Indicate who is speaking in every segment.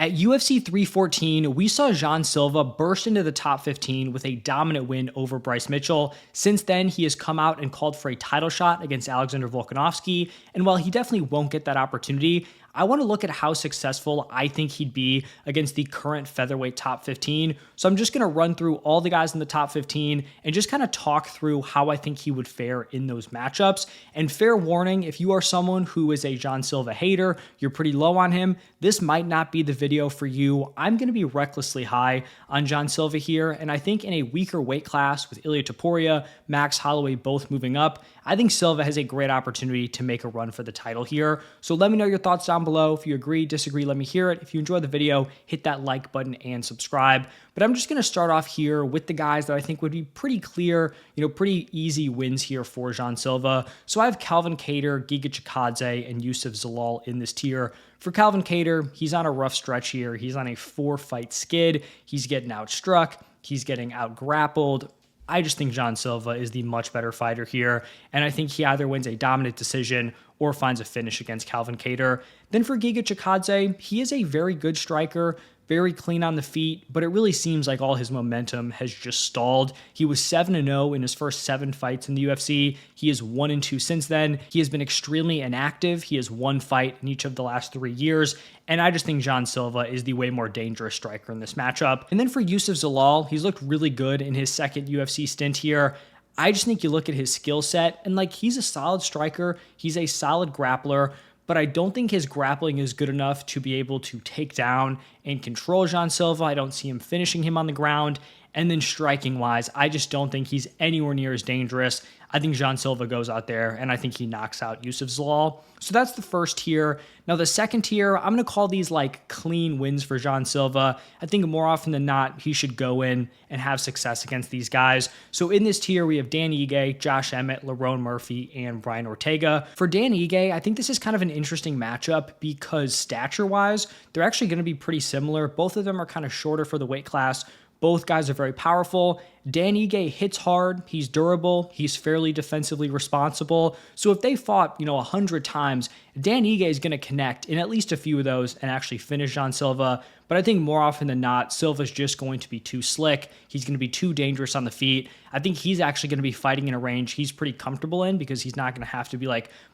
Speaker 1: At UFC 314, we saw Jean Silva burst into the top 15 with a dominant win over Bryce Mitchell. Since then, he has come out and called for a title shot against Alexander Volkanovski, and while he definitely won't get that opportunity, I want to look at how successful I think he'd be against the current featherweight top 15. So I'm just going to run through all the guys in the top 15 and just kind of talk through how I think he would fare in those matchups. And fair warning, if you are someone who is a Jean Silva hater, you're pretty low on him, this might not be the video for you. I'm going to be recklessly high on Jean Silva here, and I think in a weaker weight class with Ilia Topuria, Max Holloway both moving up, I think Silva has a great opportunity to make a run for the title here. So let me know your thoughts down below. If you agree, disagree, let me hear it. If you enjoyed the video, hit that like button and subscribe. But I'm just going to start off here with the guys that I think would be pretty clear, pretty easy wins here for Jean Silva. So I have Calvin Kattar, Giga Chikadze, and Youssef Zalal in this tier. For Calvin Kattar, he's on a rough stretch here. He's on a 4-fight skid. He's getting outstruck. He's getting out-grappled. I just think Jean Silva is the much better fighter here, and I think he either wins a dominant decision or finds a finish against Calvin Kattar. Then for Giga Chikadze, he is a very good striker, very clean on the feet, but it really seems like all his momentum has just stalled. He was 7-0 in his first 7 fights in the UFC. He is 1-2 since then. He has been extremely inactive. He has 1 fight in each of the last 3 years, and I just think Jean Silva is the way more dangerous striker in this matchup. And then for Youssef Zalal, he's looked really good in his second UFC stint here. I just think you look at his skill set, and he's a solid striker. He's a solid grappler, but I don't think his grappling is good enough to be able to take down and control Jean Silva. I don't see him finishing him on the ground. And then striking-wise, I just don't think he's anywhere near as dangerous. I think Jean Silva goes out there, and I think he knocks out Youssef Zalal. So that's the first tier. Now, the second tier, I'm going to call these clean wins for Jean Silva. I think more often than not, he should go in and have success against these guys. So in this tier, we have Dan Ige, Josh Emmett, Lerone Murphy, and Brian Ortega. For Dan Ige, I think this is kind of an interesting matchup because stature-wise, they're actually going to be pretty similar. Both of them are kind of shorter for the weight class. Both guys are very powerful. Dan Ige hits hard. He's durable. He's fairly defensively responsible. So if they fought, 100 times, Dan Ige is going to connect in at least a few of those and actually finish Jean Silva. But I think more often than not, Silva's just going to be too slick. He's going to be too dangerous on the feet. I think he's actually going to be fighting in a range he's pretty comfortable in because he's not going to have to be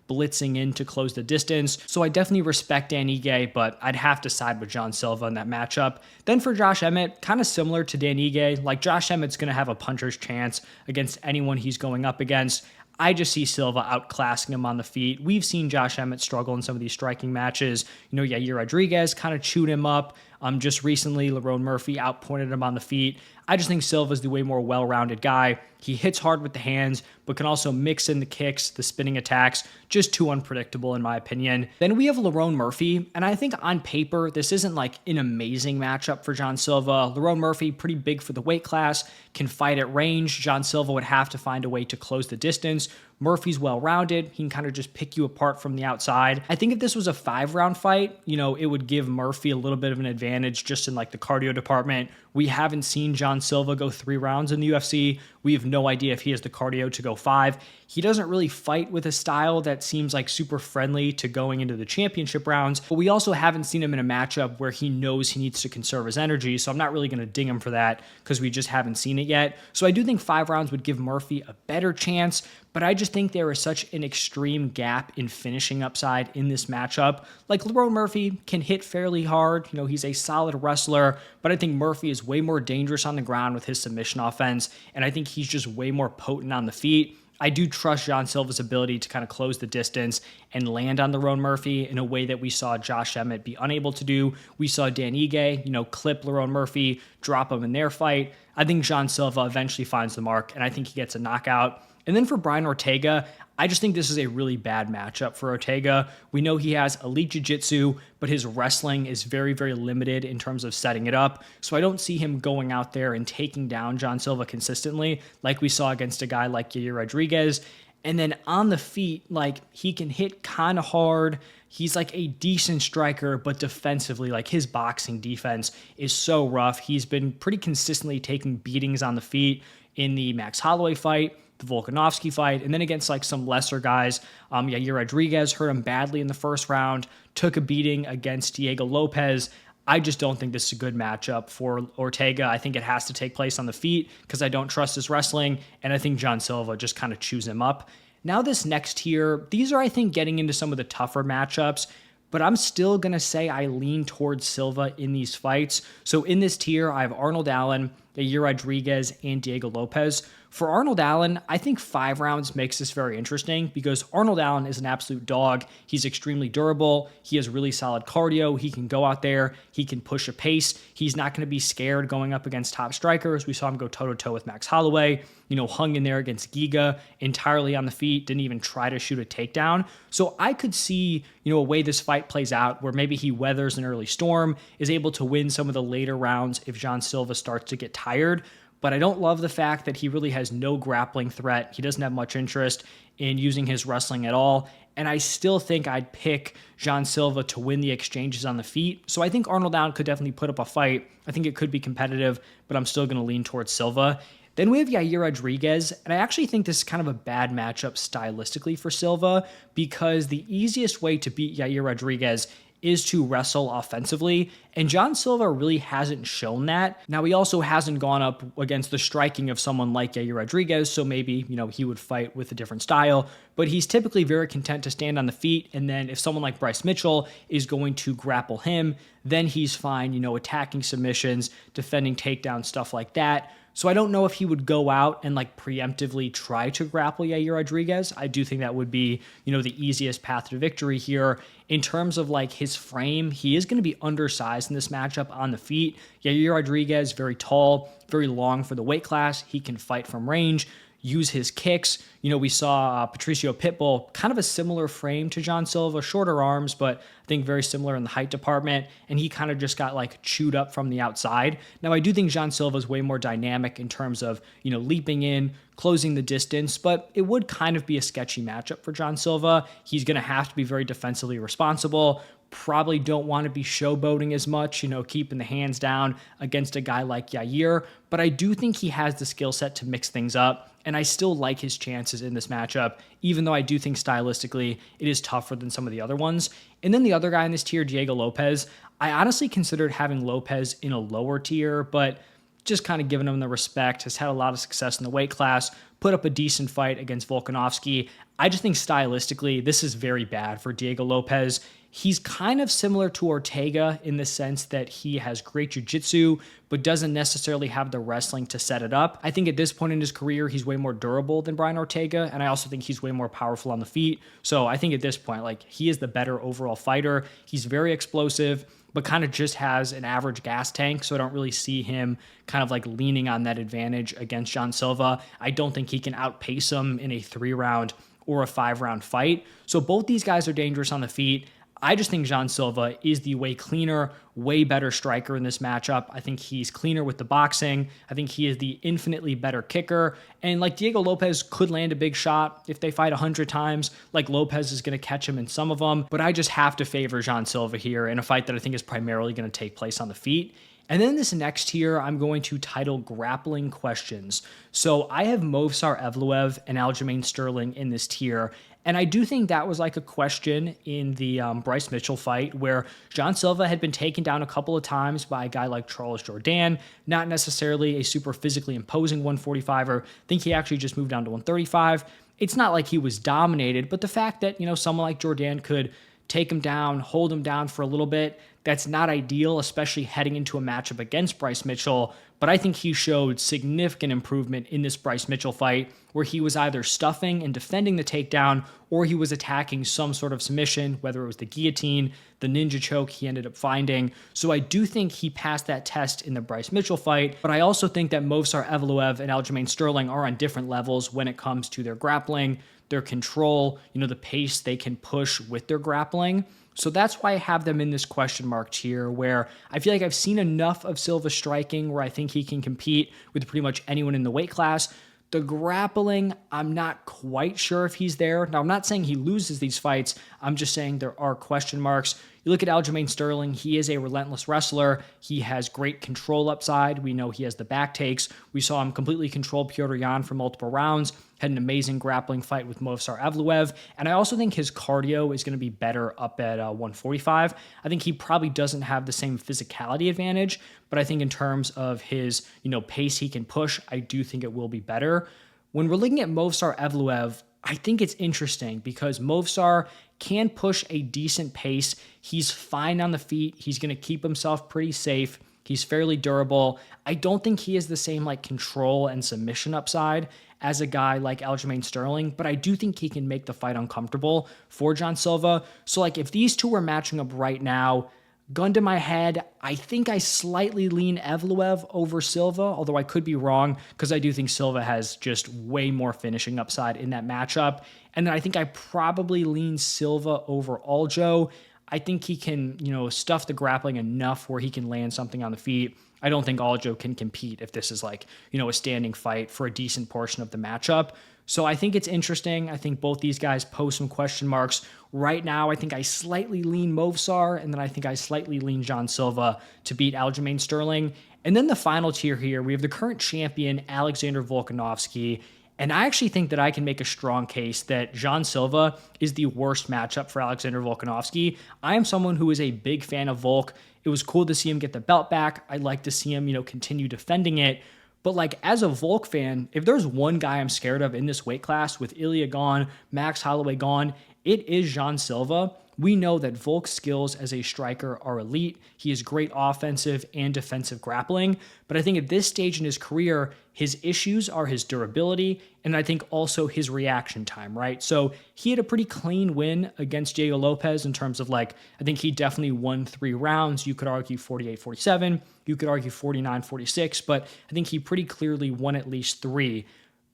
Speaker 1: blitzing in to close the distance. So I definitely respect Dan Ige, but I'd have to side with Jean Silva in that matchup. Then for Josh Emmett, kind of similar to Dan Ige, Josh Emmett's going to have a puncher's chance against anyone he's going up against. I just see Silva outclassing him on the feet. We've seen Josh Emmett struggle in some of these striking matches. Yair Rodriguez kind of chewed him up. Just recently, Lerone Murphy outpointed him on the feet. I just think Silva's the way more well-rounded guy. He hits hard with the hands, but can also mix in the kicks, the spinning attacks. Just too unpredictable, in my opinion. Then we have Lerone Murphy, and I think on paper, this isn't an amazing matchup for Jean Silva. Lerone Murphy, pretty big for the weight class, can fight at range. Jean Silva would have to find a way to close the distance. Murphy's well-rounded. He can kind of just pick you apart from the outside. I think if this was a 5-round fight, it would give Murphy a little bit of an advantage just in the cardio department. We haven't seen Jean Silva go 3 rounds in the UFC. We have no idea if he has the cardio to go 5. He doesn't really fight with a style that seems super friendly to going into the championship rounds, but we also haven't seen him in a matchup where he knows he needs to conserve his energy, so I'm not really going to ding him for that because we just haven't seen it yet. So I do think 5 rounds would give Murphy a better chance, but I just think there is such an extreme gap in finishing upside in this matchup. Lerone Murphy can hit fairly hard. He's a solid wrestler, but I think Murphy is way more dangerous on the ground with his submission offense, and I think he's just way more potent on the feet. I do trust Jean Silva's ability to kind of close the distance and land on Lerone Murphy in a way that we saw Josh Emmett be unable to do. We saw Dan Ige, clip Lerone Murphy, drop him in their fight. I think Jean Silva eventually finds the mark, and I think he gets a knockout. And then for Brian Ortega, I just think this is a really bad matchup for Ortega. We know he has elite jiu-jitsu, but his wrestling is very, very limited in terms of setting it up. So I don't see him going out there and taking down Jean Silva consistently like we saw against a guy like Yair Rodriguez. And then on the feet, he can hit kind of hard. He's a decent striker, but defensively, his boxing defense is so rough. He's been pretty consistently taking beatings on the feet in the Max Holloway fight, the Volkanovski fight, and then against some lesser guys. Yair Rodriguez hurt him badly in the first round, took a beating against Diego Lopez. I just don't think this is a good matchup for Ortega. I think it has to take place on the feet because I don't trust his wrestling, and I think John Silva just kind of chews him up. Now this next tier, these are, I think, getting into some of the tougher matchups, but I'm still going to say I lean towards Silva in these fights. So in this tier, I have Arnold Allen, Yair Rodriguez, and Diego Lopez. For Arnold Allen, I think 5 rounds makes this very interesting because Arnold Allen is an absolute dog. He's extremely durable. He has really solid cardio. He can go out there. He can push a pace. He's not going to be scared going up against top strikers. We saw him go toe-to-toe with Max Holloway, hung in there against Giga entirely on the feet, didn't even try to shoot a takedown. So I could see, a way this fight plays out where maybe he weathers an early storm, is able to win some of the later rounds if John Silva starts to get tired. But I don't love the fact that he really has no grappling threat. He doesn't have much interest in using his wrestling at all. And I still think I'd pick John Silva to win the exchanges on the feet. So I think Arnold Allen could definitely put up a fight. I think it could be competitive, but I'm still going to lean towards Silva. Then we have Yair Rodriguez, and I actually think this is kind of a bad matchup stylistically for Silva because the easiest way to beat Yair Rodriguez is to wrestle offensively, and John Silva really hasn't shown that. Now, he also hasn't gone up against the striking of someone like Yair Rodriguez, so maybe, he would fight with a different style, but he's typically very content to stand on the feet, and then if someone like Bryce Mitchell is going to grapple him, then he's fine, attacking submissions, defending takedowns, stuff like that. So I don't know if he would go out and preemptively try to grapple Yair Rodriguez. I do think that would be, the easiest path to victory here. In terms of his frame, he is going to be undersized in this matchup on the feet. Yair Rodriguez, very tall, very long for the weight class. He can fight from range, use his kicks. We saw Patricio Pitbull, kind of a similar frame to John Silva, shorter arms, but I think very similar in the height department, and he kind of just got chewed up from the outside. Now, I do think John Silva is way more dynamic in terms of, leaping in, closing the distance, but it would kind of be a sketchy matchup for John Silva. He's going to have to be very defensively responsible. Probably don't want to be showboating as much, keeping the hands down against a guy like Yair, but I do think he has the skill set to mix things up, and I still like his chances in this matchup, even though I do think stylistically it is tougher than some of the other ones. And then the other guy in this tier, Diego Lopez, I honestly considered having Lopez in a lower tier, but just kind of giving him the respect, has had a lot of success in the weight class, put up a decent fight against Volkanovski. I just think stylistically, this is very bad for Diego Lopez. He's kind of similar to Ortega in the sense that he has great jiu-jitsu, but doesn't necessarily have the wrestling to set it up. I think at this point in his career, he's way more durable than Brian Ortega, and I also think he's way more powerful on the feet. So I think at this point, he is the better overall fighter. He's very explosive, but kind of just has an average gas tank, so I don't really see him kind of leaning on that advantage against John Silva. I don't think he can outpace him in a 3-round or a 5-round fight. So both these guys are dangerous on the feet. I just think John Silva is the way cleaner, way better striker in this matchup. I think he's cleaner with the boxing. I think he is the infinitely better kicker. And Diego Lopez could land a big shot if they fight 100 times. Lopez is going to catch him in some of them. But I just have to favor John Silva here in a fight that I think is primarily going to take place on the feet. And then this next tier, I'm going to title Grappling Questions. So I have Movsar Evloev and Aljamain Sterling in this tier. And I do think that was a question in the Bryce Mitchell fight where John Silva had been taken down a couple of times by a guy like Charles Jourdain, not necessarily a super physically imposing 145er. I think he actually just moved down to 135. It's not like he was dominated, but the fact that, someone like Jourdain could take him down, hold him down for a little bit, that's not ideal, especially heading into a matchup against Bryce Mitchell. But I think he showed significant improvement in this Bryce Mitchell fight where he was either stuffing and defending the takedown or he was attacking some sort of submission, whether it was the guillotine, the ninja choke he ended up finding. So I do think he passed that test in the Bryce Mitchell fight, but I also think that Movsar Evloev and Aljamain Sterling are on different levels when it comes to their grappling, their control, the pace they can push with their grappling. So that's why I have them in this question mark tier where I feel like I've seen enough of Silva striking where I think he can compete with pretty much anyone in the weight class. The grappling, I'm not quite sure if he's there. Now, I'm not saying he loses these fights. I'm just saying there are question marks. You look at Aljamain Sterling, he is a relentless wrestler. He has great control upside. We know he has the back takes. We saw him completely control Petr Yan for multiple rounds. had an amazing grappling fight with Movsar Evloev. And I also think his cardio is going to be better up at 145. I think he probably doesn't have the same physicality advantage, but I think in terms of his, pace he can push, I do think it will be better. When we're looking at Movsar Evloev, I think it's interesting because Movsar can push a decent pace. He's fine on the feet. He's going to keep himself pretty safe. He's fairly durable. I don't think he has the same control and submission upside as a guy like Aljamain Sterling, but I do think he can make the fight uncomfortable for John Silva. So if these two were matching up right now, gun to my head, I think I slightly lean Evloev over Silva, although I could be wrong because I do think Silva has just way more finishing upside in that matchup. And then I think I probably lean Silva over Aljo. I think he can, stuff the grappling enough where he can land something on the feet. I don't think Aljo can compete if this is a standing fight for a decent portion of the matchup. So I think it's interesting. I think both these guys pose some question marks. Right now, I think I slightly lean Movsar, and then I think I slightly lean John Silva to beat Aljamain Sterling. And then the final tier here, we have the current champion, Alexander Volkanovski. And I actually think that I can make a strong case that John Silva is the worst matchup for Alexander Volkanovski. I am someone who is a big fan of Volk. It was cool to see him get the belt back. I'd like to see him, continue defending it. But as a Volk fan, if there's one guy I'm scared of in this weight class with Ilya gone, Max Holloway gone, it is John Silva. We know that Volk's skills as a striker are elite. He has great offensive and defensive grappling. But I think at this stage in his career, his issues are his durability and I think also his reaction time, right? So he had a pretty clean win against Diego Lopez in terms of I think he definitely won 3 rounds. You could argue 48-47. You could argue 49-46, but I think he pretty clearly won at least 3.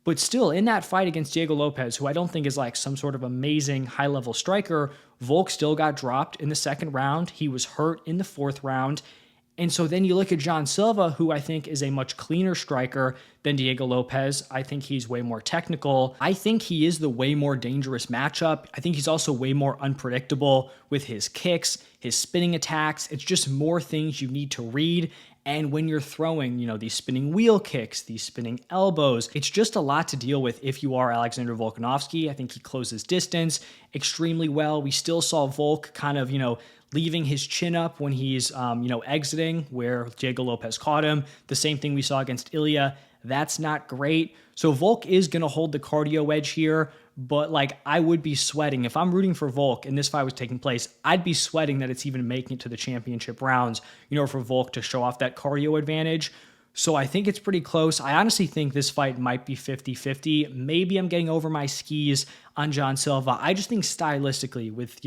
Speaker 1: But still, in that fight against Diego Lopez, who I don't think is some sort of amazing high-level striker, Volk still got dropped in the 2nd round. He was hurt in the 4th round. And so then you look at John Silva, who I think is a much cleaner striker than Diego Lopez. I think he's way more technical. I think he is the way more dangerous matchup. I think he's also way more unpredictable with his kicks, his spinning attacks. It's just more things you need to read. And when you're throwing, these spinning wheel kicks, these spinning elbows, it's just a lot to deal with if you are Alexander Volkanovski. I think he closes distance extremely well. We still saw Volk kind of, leaving his chin up when he's, exiting where Diego Lopez caught him. The same thing we saw against Ilya. That's not great. So Volk is going to hold the cardio edge here, but I would be sweating. If I'm rooting for Volk and this fight was taking place, I'd be sweating that it's even making it to the championship rounds, for Volk to show off that cardio advantage. So I think it's pretty close. I honestly think this fight might be 50-50. Maybe I'm getting over my skis on John Silva. I just think stylistically with,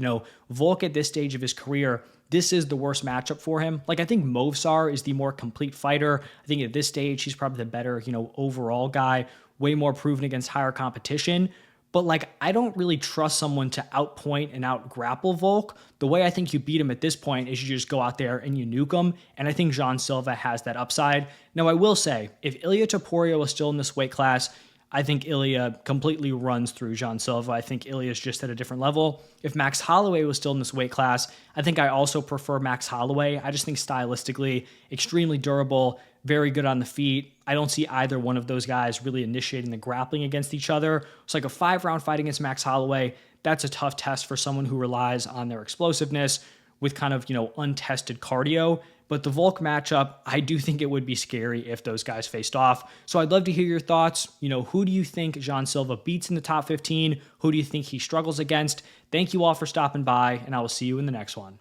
Speaker 1: Volk at this stage of his career, this is the worst matchup for him. I think Movsar is the more complete fighter. I think at this stage, he's probably the better, overall guy, way more proven against higher competition. But I don't really trust someone to outpoint and out-grapple Volk. The way I think you beat him at this point is you just go out there and you nuke him. And I think John Silva has that upside. Now, I will say, if Ilia Topuria was still in this weight class, I think Ilya completely runs through John Silva. I think Ilya's just at a different level. If Max Holloway was still in this weight class, I think I also prefer Max Holloway. I just think stylistically, extremely durable, very good on the feet. I don't see either one of those guys really initiating the grappling against each other. It's a 5-round fight against Max Holloway. That's a tough test for someone who relies on their explosiveness with kind of, untested cardio. But the Volk matchup, I do think it would be scary if those guys faced off. So I'd love to hear your thoughts. Who do you think John Silva beats in the top 15? Who do you think he struggles against? Thank you all for stopping by, and I will see you in the next one.